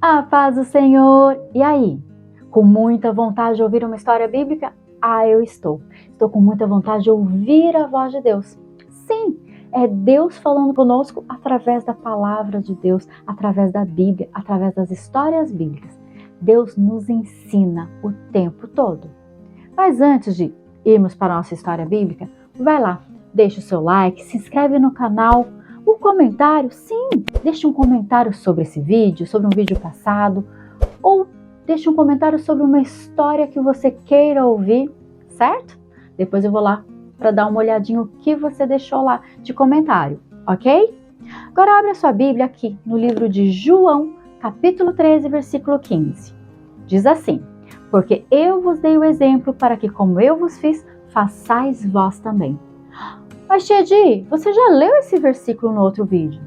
A paz do Senhor! E aí? Com muita vontade de ouvir uma história bíblica? Eu estou. Estou com muita vontade de ouvir a voz de Deus. Sim, é Deus falando conosco através da palavra de Deus, através da Bíblia, através das histórias bíblicas. Deus nos ensina o tempo todo. Mas antes de irmos para a nossa história bíblica, vai lá, deixa o seu like, se inscreve no canal. O comentário, sim, deixe um comentário sobre esse vídeo, sobre um vídeo passado, ou deixe um comentário sobre uma história que você queira ouvir, certo? Depois eu vou lá para dar uma olhadinha o que você deixou lá de comentário, ok? Agora abre a sua Bíblia aqui no livro de João, capítulo 13, versículo 15. Diz assim: porque eu vos dei o exemplo para que, como eu vos fiz, façais vós também. Mas, Tia Di, você já leu esse versículo no outro vídeo?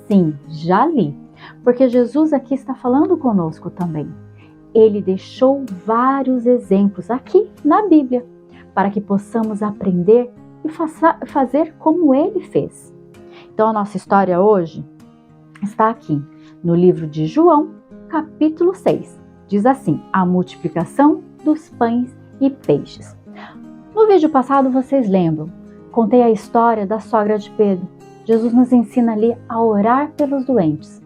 Sim, já li. Porque Jesus aqui está falando conosco também. Ele deixou vários exemplos aqui na Bíblia, para que possamos aprender e fazer como ele fez. Então, a nossa história hoje está aqui no livro de João, capítulo 6. Diz assim: a multiplicação dos pães e peixes. No vídeo passado, vocês lembram? Contei a história da sogra de Pedro. Jesus nos ensina ali a orar pelos doentes.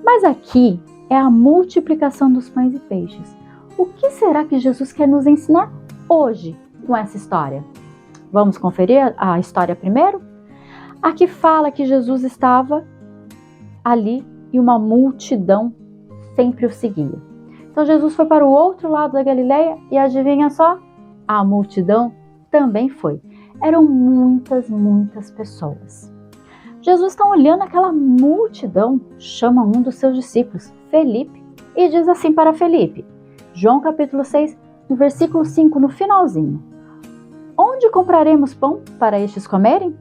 Mas aqui é a multiplicação dos pães e peixes. O que será que Jesus quer nos ensinar hoje com essa história? Vamos conferir a história primeiro? Aqui fala que Jesus estava ali e uma multidão sempre o seguia. Então Jesus foi para o outro lado da Galileia e adivinha só? A multidão também foi. Eram muitas pessoas. Jesus está olhando aquela multidão, chama um dos seus discípulos, Felipe, e diz assim para Felipe, João capítulo 6, no versículo 5, no finalzinho: onde compraremos pão para estes comerem?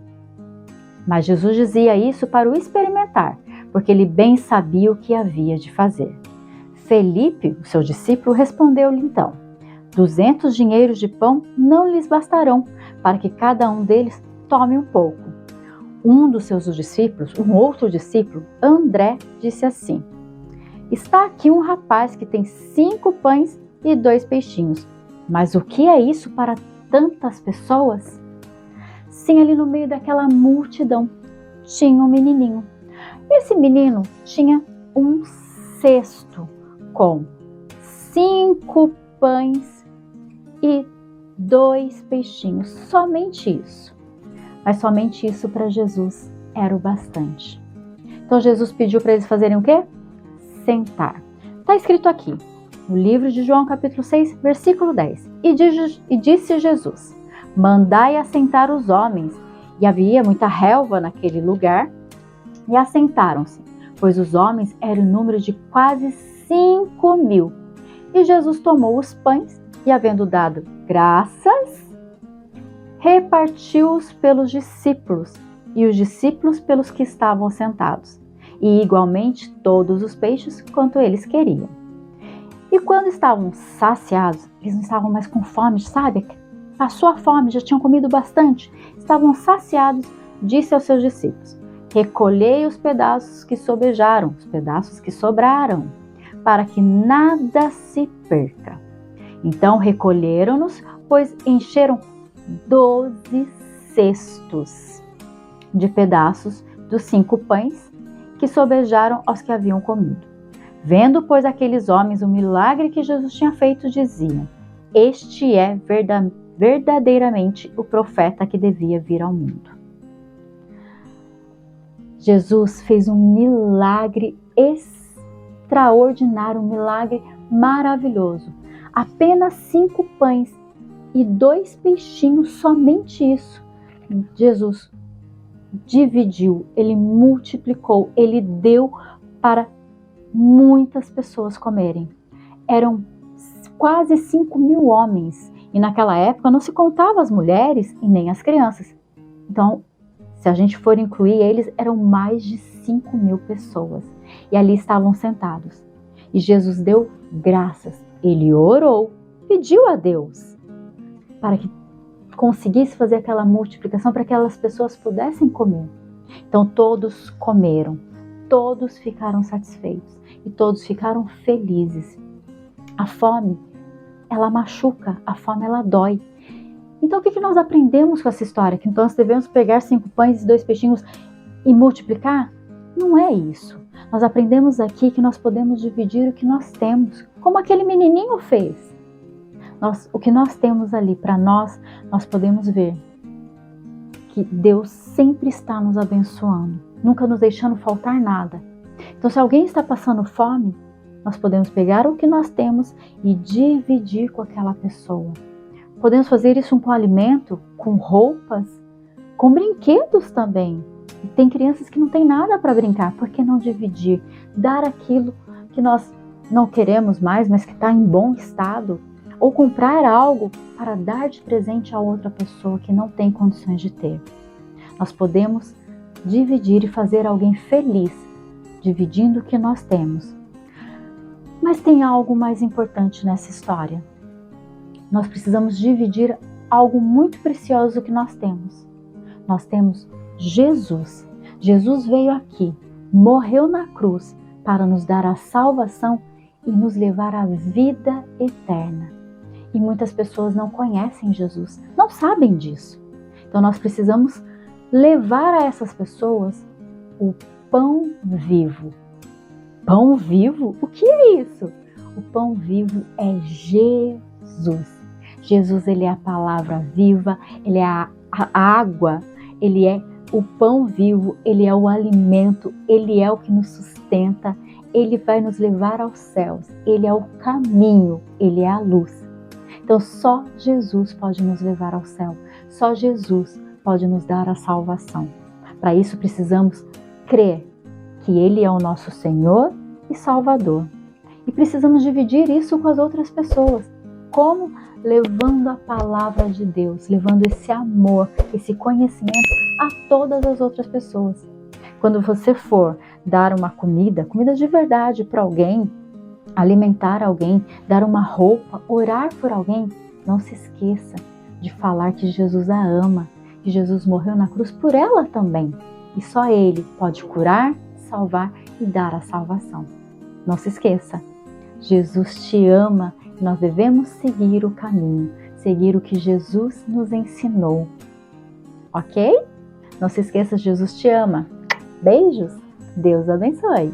Mas Jesus dizia isso para o experimentar, porque ele bem sabia o que havia de fazer. Felipe, o seu discípulo, respondeu-lhe então: 200 dinheiros de pão não lhes bastarão, para que cada um deles tome um pouco. Um dos seus discípulos, um outro discípulo, André, disse assim: está aqui um rapaz que tem 5 pães e 2 peixinhos. Mas o que é isso para tantas pessoas? Sim, ali no meio daquela multidão tinha um menininho. Esse menino tinha um cesto com 5 pães e 2 peixinhos. Somente isso. Mas somente isso para Jesus era o bastante. Então Jesus pediu para eles fazerem o quê? Sentar. Está escrito aqui, no livro de João capítulo 6, versículo 10. E disse Jesus: mandai assentar os homens. E havia muita relva naquele lugar, e assentaram-se, pois os homens eram o número de quase 5.000. E Jesus tomou os pães, e havendo dado graças, repartiu-os pelos discípulos, e os discípulos pelos que estavam sentados, e igualmente todos os peixes quanto eles queriam. E quando estavam saciados, eles não estavam mais com fome, sabe? Passou a fome, já tinham comido bastante, estavam saciados, disse aos seus discípulos: recolhei os pedaços que sobejaram, os pedaços que sobraram, para que nada se perca. Então recolheram-nos, pois encheram 12 cestos de pedaços dos 5 pães que sobejaram aos que haviam comido. Vendo, pois, aqueles homens o milagre que Jesus tinha feito, diziam: este é verdadeiramente o profeta que devia vir ao mundo. Jesus fez um milagre extraordinário, um milagre maravilhoso. Apenas 5 pães e 2 peixinhos, somente isso. Jesus dividiu, ele multiplicou, ele deu para muitas pessoas comerem. Eram quase 5.000 homens, e naquela época não se contava as mulheres e nem as crianças. Então, se a gente for incluir eles, eram mais de 5.000 pessoas, e ali estavam sentados. E Jesus deu graças, ele orou, pediu a Deus para que conseguisse fazer aquela multiplicação, para que aquelas pessoas pudessem comer. Então todos comeram, todos ficaram satisfeitos e todos ficaram felizes. A fome, ela machuca, a fome ela dói. Então o que nós aprendemos com essa história? Que então nós devemos pegar 5 pães e 2 peixinhos e multiplicar? Não é isso. Nós aprendemos aqui que nós podemos dividir o que nós temos, como aquele menininho fez. O que nós temos ali para nós podemos ver que Deus sempre está nos abençoando, nunca nos deixando faltar nada. Então se alguém está passando fome, nós podemos pegar o que nós temos e dividir com aquela pessoa. Podemos fazer isso com alimento, com roupas, com brinquedos também. E tem crianças que não têm nada para brincar, por que não dividir? Dar aquilo que nós não queremos mais, mas que está em bom estado. Ou comprar algo para dar de presente a outra pessoa que não tem condições de ter. Nós podemos dividir e fazer alguém feliz, dividindo o que nós temos. Mas tem algo mais importante nessa história. Nós precisamos dividir algo muito precioso que nós temos. Nós temos Jesus. Jesus veio aqui, morreu na cruz para nos dar a salvação e nos levar à vida eterna. E muitas pessoas não conhecem Jesus, não sabem disso. Então nós precisamos levar a essas pessoas o pão vivo. Pão vivo? O que é isso? O pão vivo é Jesus. Jesus, ele é a palavra viva, ele é a água, ele é o pão vivo, ele é o alimento, ele é o que nos sustenta, ele vai nos levar aos céus, ele é o caminho, ele é a luz. Então só Jesus pode nos levar ao céu, só Jesus pode nos dar a salvação. Para isso precisamos crer que ele é o nosso Senhor e Salvador. E precisamos dividir isso com as outras pessoas. Como? Levando a palavra de Deus, levando esse amor, esse conhecimento a todas as outras pessoas. Quando você for dar uma comida de verdade para alguém, alimentar alguém, dar uma roupa, orar por alguém, não se esqueça de falar que Jesus a ama, que Jesus morreu na cruz por ela também. E só Ele pode curar, salvar e dar a salvação. Não se esqueça, Jesus te ama e nós devemos seguir o caminho, seguir o que Jesus nos ensinou. Ok? Não se esqueça, Jesus te ama. Beijos, Deus abençoe.